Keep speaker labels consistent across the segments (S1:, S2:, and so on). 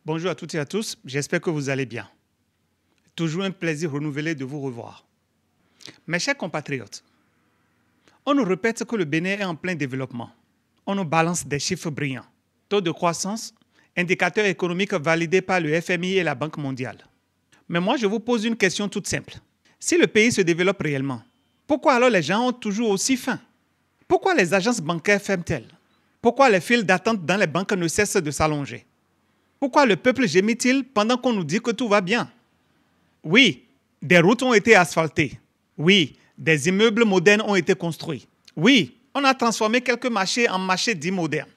S1: Bonjour à toutes et à tous, j'espère que vous allez bien. Toujours un plaisir renouvelé de vous revoir. Mes chers compatriotes, on nous répète que le Bénin est en plein développement. On nous balance des chiffres brillants. Taux de croissance, indicateurs économiques validés par le FMI et la Banque mondiale. Mais moi, je vous pose une question toute simple. Si le pays se développe réellement, pourquoi alors les gens ont toujours aussi faim? Pourquoi les agences bancaires ferment-elles? Pourquoi les files d'attente dans les banques ne cessent de s'allonger? Pourquoi le peuple gémit-il pendant qu'on nous dit que tout va bien? Oui, des routes ont été asphaltées. Oui, des immeubles modernes ont été construits. Oui, on a transformé quelques marchés en marchés dits modernes.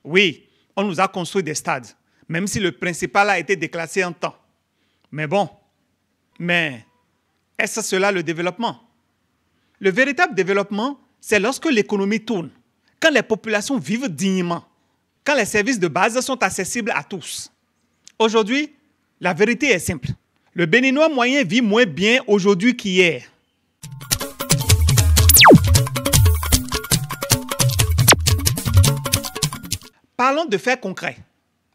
S1: Oui, on nous a construit des stades, même si le principal a été déclassé en temps. Mais bon, est-ce cela le développement? Le véritable développement, c'est lorsque l'économie tourne, quand les populations vivent dignement, quand les services de base sont accessibles à tous. Aujourd'hui, la vérité est simple. Le Béninois moyen vit moins bien aujourd'hui qu'hier. Parlons de faits concrets.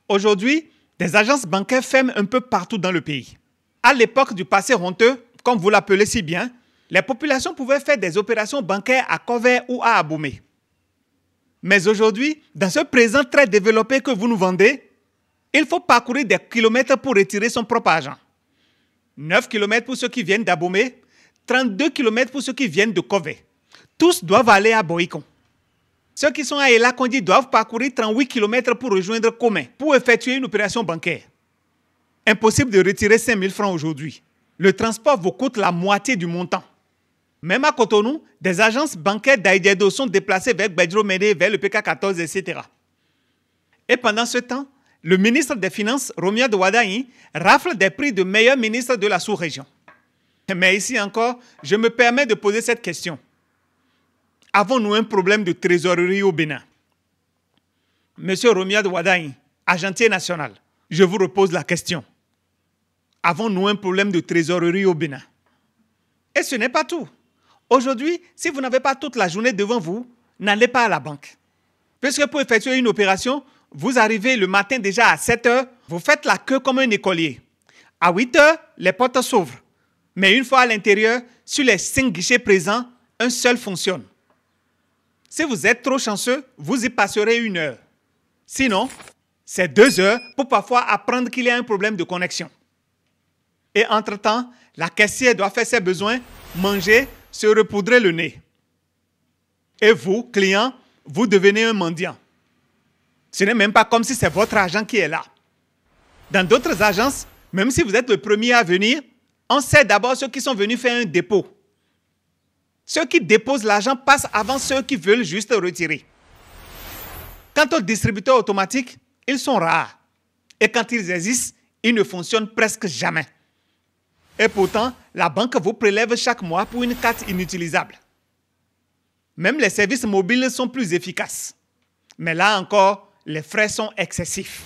S1: Aujourd'hui, des agences bancaires ferment un peu partout dans le pays. À l'époque du passé honteux, comme vous l'appelez si bien, les populations pouvaient faire des opérations bancaires à Covert ou à Abomey. Mais aujourd'hui, dans ce présent très développé que vous nous vendez, il faut parcourir des kilomètres pour retirer son propre argent. 9 km pour ceux qui viennent d'Abomey, 32 km pour ceux qui viennent de Covert. Tous doivent aller à Boïcon. Ceux qui sont à Elakondi doivent parcourir 38 km pour rejoindre Commun, pour effectuer une opération bancaire. Impossible de retirer 5 000 francs aujourd'hui. Le transport vous coûte la moitié du montant. Même à Cotonou, des agences bancaires d'Aïdiedo sont déplacées vers Bedro-Médé, vers le PK14, etc. Et pendant ce temps, le ministre des Finances, Romia de Wadaï, rafle des prix de meilleur ministre de la sous-région. Mais ici encore, je me permets de poser cette question. Avons-nous un problème de trésorerie au Bénin? Monsieur Romia de Wadaï, agentier national, je vous repose la question. Avons-nous un problème de trésorerie au Bénin? Et ce n'est pas tout. Aujourd'hui, si vous n'avez pas toute la journée devant vous, n'allez pas à la banque. Puisque pour effectuer une opération, vous arrivez le matin déjà à 7 h, vous faites la queue comme un écolier. À 8 h, les portes s'ouvrent. Mais une fois à l'intérieur, sur les 5 guichets présents, un seul fonctionne. Si vous êtes trop chanceux, vous y passerez 1 heure. Sinon, c'est 2 heures pour parfois apprendre qu'il y a un problème de connexion. Et entre-temps, la caissière doit faire ses besoins, manger, se repoudrer le nez. Et vous, client, vous devenez un mendiant. Ce n'est même pas comme si c'est votre argent qui est là. Dans d'autres agences, même si vous êtes le premier à venir, on sait d'abord ceux qui sont venus faire un dépôt. Ceux qui déposent l'argent passent avant ceux qui veulent juste retirer. Quant aux distributeurs automatiques, ils sont rares. Et quand ils existent, ils ne fonctionnent presque jamais. Et pourtant, la banque vous prélève chaque mois pour une carte inutilisable. Même les services mobiles sont plus efficaces. Mais là encore, les frais sont excessifs.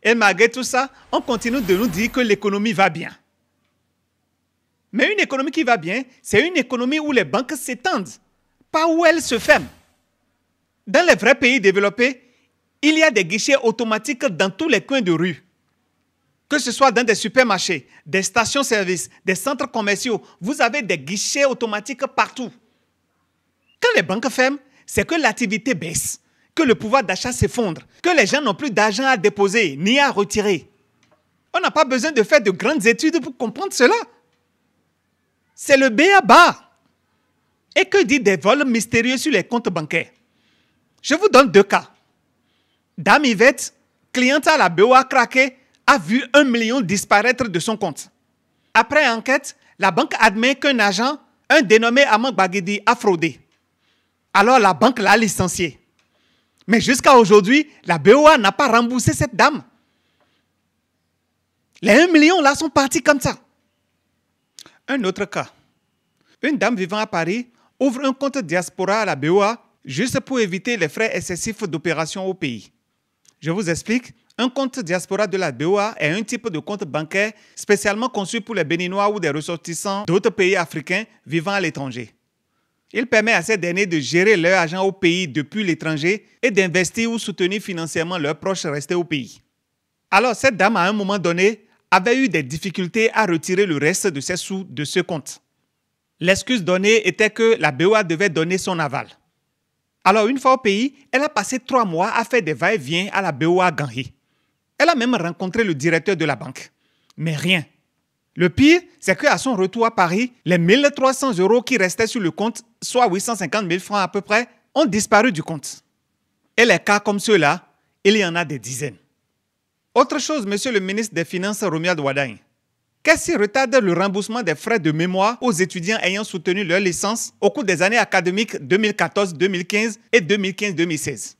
S1: Et malgré tout ça, on continue de nous dire que l'économie va bien. Mais une économie qui va bien, c'est une économie où les banques s'étendent, pas où elles se ferment. Dans les vrais pays développés, il y a des guichets automatiques dans tous les coins de rue. Que ce soit dans des supermarchés, des stations-service, des centres commerciaux, vous avez des guichets automatiques partout. Quand les banques ferment, c'est que l'activité baisse, que le pouvoir d'achat s'effondre, que les gens n'ont plus d'argent à déposer ni à retirer. On n'a pas besoin de faire de grandes études pour comprendre cela. C'est le b.a.-ba. Et que dit des vols mystérieux sur les comptes bancaires? Je vous donne 2 cas. Dame Yvette, cliente à la BOA craquée, a vu 1 million disparaître de son compte. Après enquête, la banque admet qu'un agent, un dénommé Amang Bagidi, a fraudé. Alors la banque l'a licencié. Mais jusqu'à aujourd'hui, la BOA n'a pas remboursé cette dame. Les 1 million là sont partis comme ça. Un autre cas. Une dame vivant à Paris ouvre un compte diaspora à la BOA juste pour éviter les frais excessifs d'opération au pays. Je vous explique. Un compte diaspora de la BOA est un type de compte bancaire spécialement conçu pour les Béninois ou des ressortissants d'autres pays africains vivant à l'étranger. Il permet à ces derniers de gérer leur argent au pays depuis l'étranger et d'investir ou soutenir financièrement leurs proches restés au pays. Alors cette dame, à un moment donné, avait eu des difficultés à retirer le reste de ses sous de ce compte. L'excuse donnée était que la BOA devait donner son aval. Alors une fois au pays, elle a passé 3 mois à faire des va-et-vient à la BOA Ganhé. Elle a même rencontré le directeur de la banque. Mais rien. Le pire, c'est qu'à son retour à Paris, les 1 300 € qui restaient sur le compte, soit 850 000 francs à peu près, ont disparu du compte. Et les cas comme ceux-là, il y en a des dizaines. Autre chose, monsieur le ministre des Finances, Romuald Wadagne. Qu'est-ce qui retarde le remboursement des frais de mémoire aux étudiants ayant soutenu leur licence au cours des années académiques 2014-2015 et 2015-2016?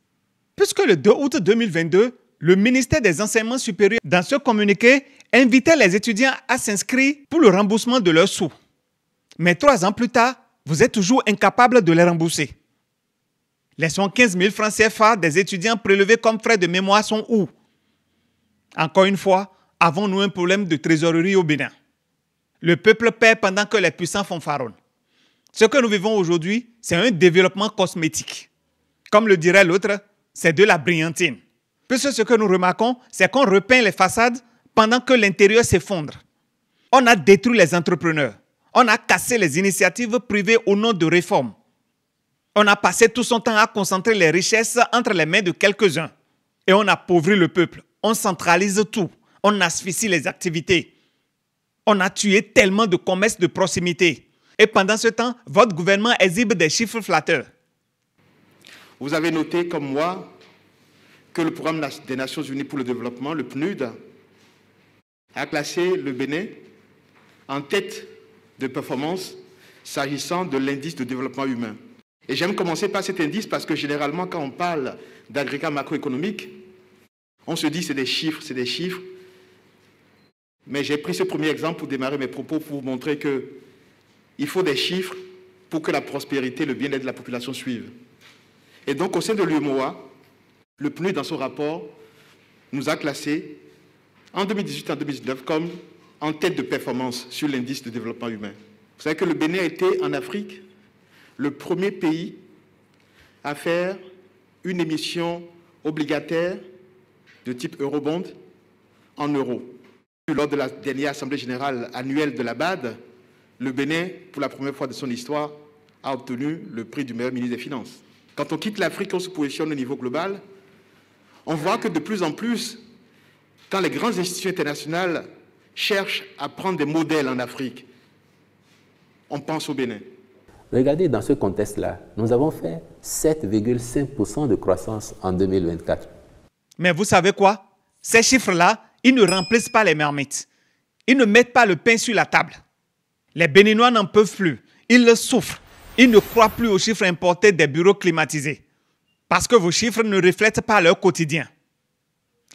S1: Puisque le 2 août 2022, le ministère des Enseignements supérieurs, dans ce communiqué, invitait les étudiants à s'inscrire pour le remboursement de leurs sous. Mais 3 ans plus tard, vous êtes toujours incapable de les rembourser. Les 115 000 francs CFA des étudiants prélevés comme frais de mémoire sont où? Encore une fois, avons-nous un problème de trésorerie au Bénin? Le peuple paie pendant que les puissants fanfaronnent. Ce que nous vivons aujourd'hui, c'est un développement cosmétique. Comme le dirait l'autre, c'est de la brillantine. Puisque ce que nous remarquons, c'est qu'on repeint les façades pendant que l'intérieur s'effondre. On a détruit les entrepreneurs. On a cassé les initiatives privées au nom de réformes. On a passé tout son temps à concentrer les richesses entre les mains de quelques-uns. Et on appauvrit le peuple. On centralise tout. On asphyxie les activités. On a tué tellement de commerces de proximité. Et pendant ce temps, votre gouvernement exhibe des chiffres flatteurs.
S2: Vous avez noté, comme moi, que le Programme des Nations Unies pour le développement, le PNUD, a classé le Bénin en tête de performance s'agissant de l'indice de développement humain. Et j'aime commencer par cet indice parce que généralement, quand on parle d'agrégat macroéconomique, on se dit c'est des chiffres, c'est des chiffres. Mais j'ai pris ce premier exemple pour démarrer mes propos pour vous montrer qu'il faut des chiffres pour que la prospérité, le bien-être de la population suivent. Et donc, au sein de l'UMOA, le PNUD, dans son rapport, nous a classés en 2018 et en 2019 comme en tête de performance sur l'indice de développement humain. Vous savez que le Bénin a été, en Afrique, le premier pays à faire une émission obligataire de type eurobond en euros. Lors de la dernière Assemblée générale annuelle de la BAD, le Bénin, pour la première fois de son histoire, a obtenu le prix du meilleur ministre des Finances. Quand on quitte l'Afrique, on se positionne au niveau global, on voit que de plus en plus, quand les grandes institutions internationales cherchent à prendre des modèles en Afrique, on pense au Bénin.
S3: Regardez, dans ce contexte-là, nous avons fait 7,5% de croissance en 2024.
S1: Mais vous savez quoi? Ces chiffres-là, ils ne remplissent pas les marmites. Ils ne mettent pas le pain sur la table. Les Béninois n'en peuvent plus. Ils le souffrent. Ils ne croient plus aux chiffres importés des bureaux climatisés. Parce que vos chiffres ne reflètent pas leur quotidien.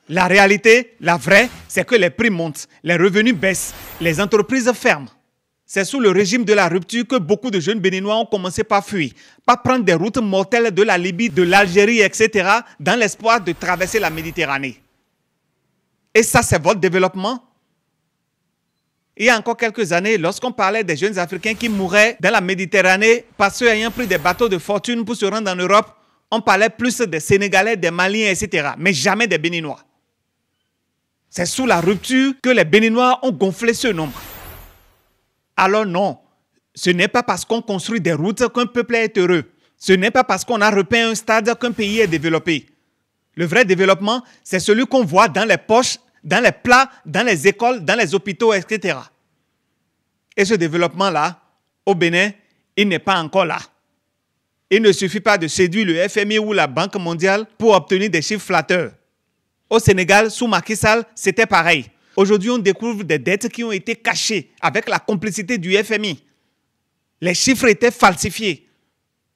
S1: La réalité, la vraie, c'est que les prix montent, les revenus baissent, les entreprises ferment. C'est sous le régime de la rupture que beaucoup de jeunes Béninois ont commencé par fuir, par prendre des routes mortelles de la Libye, de l'Algérie, etc., dans l'espoir de traverser la Méditerranée. Et ça, c'est votre développement? Il y a encore quelques années, lorsqu'on parlait des jeunes Africains qui mouraient dans la Méditerranée par ceux ayant pris des bateaux de fortune pour se rendre en Europe, on parlait plus des Sénégalais, des Maliens, etc., mais jamais des Béninois. C'est sous la rupture que les Béninois ont gonflé ce nombre. Alors non, ce n'est pas parce qu'on construit des routes qu'un peuple est heureux. Ce n'est pas parce qu'on a repeint un stade qu'un pays est développé. Le vrai développement, c'est celui qu'on voit dans les poches, dans les plats, dans les écoles, dans les hôpitaux, etc. Et ce développement-là, au Bénin, il n'est pas encore là. Il ne suffit pas de séduire le FMI ou la Banque mondiale pour obtenir des chiffres flatteurs. Au Sénégal, sous Macky Sall, c'était pareil. Aujourd'hui, on découvre des dettes qui ont été cachées avec la complicité du FMI. Les chiffres étaient falsifiés.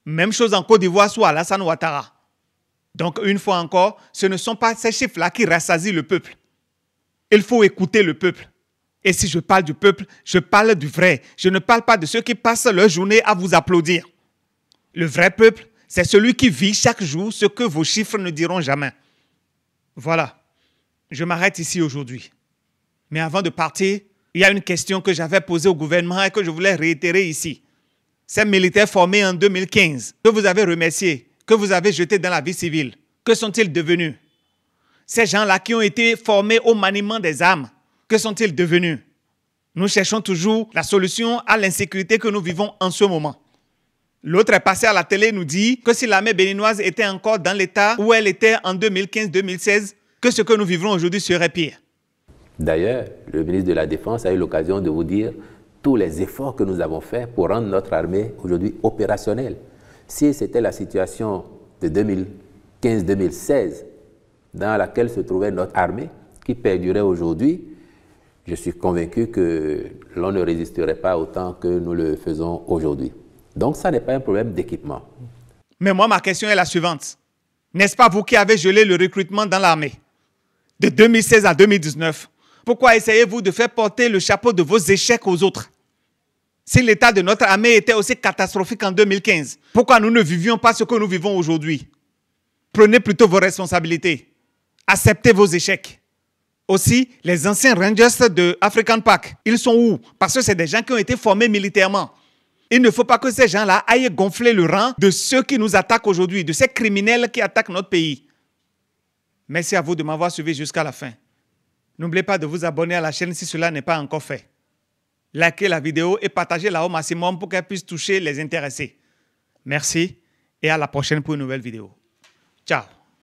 S1: Même chose en Côte d'Ivoire sous Alassane Ouattara. Donc, une fois encore, ce ne sont pas ces chiffres-là qui rassasient le peuple. Il faut écouter le peuple. Et si je parle du peuple, je parle du vrai. Je ne parle pas de ceux qui passent leur journée à vous applaudir. Le vrai peuple, c'est celui qui vit chaque jour ce que vos chiffres ne diront jamais. Voilà, je m'arrête ici aujourd'hui. Mais avant de partir, il y a une question que j'avais posée au gouvernement et que je voulais réitérer ici. Ces militaires formés en 2015, que vous avez remerciés, que vous avez jetés dans la vie civile, que sont-ils devenus? Ces gens-là qui ont été formés au maniement des armes, que sont-ils devenus? Nous cherchons toujours la solution à l'insécurité que nous vivons en ce moment. L'autre est passé à la télé et nous dit que si l'armée béninoise était encore dans l'état où elle était en 2015-2016, que ce que nous vivrons aujourd'hui serait pire.
S3: D'ailleurs, le ministre de la Défense a eu l'occasion de vous dire tous les efforts que nous avons faits pour rendre notre armée aujourd'hui opérationnelle. Si c'était la situation de 2015-2016 dans laquelle se trouvait notre armée, qui perdurait aujourd'hui, je suis convaincu que l'on ne résisterait pas autant que nous le faisons aujourd'hui. Donc, ça n'est pas un problème d'équipement.
S1: Mais moi, ma question est la suivante. N'est-ce pas vous qui avez gelé le recrutement dans l'armée? De 2016 à 2019, pourquoi essayez-vous de faire porter le chapeau de vos échecs aux autres? Si l'état de notre armée était aussi catastrophique en 2015, pourquoi nous ne vivions pas ce que nous vivons aujourd'hui? Prenez plutôt vos responsabilités. Acceptez vos échecs. Aussi, les anciens Rangers de African Park, ils sont où? Parce que c'est des gens qui ont été formés militairement. Il ne faut pas que ces gens-là aillent gonfler le rang de ceux qui nous attaquent aujourd'hui, de ces criminels qui attaquent notre pays. Merci à vous de m'avoir suivi jusqu'à la fin. N'oubliez pas de vous abonner à la chaîne si cela n'est pas encore fait. Likez la vidéo et partagez-la au maximum pour qu'elle puisse toucher les intéressés. Merci et à la prochaine pour une nouvelle vidéo. Ciao.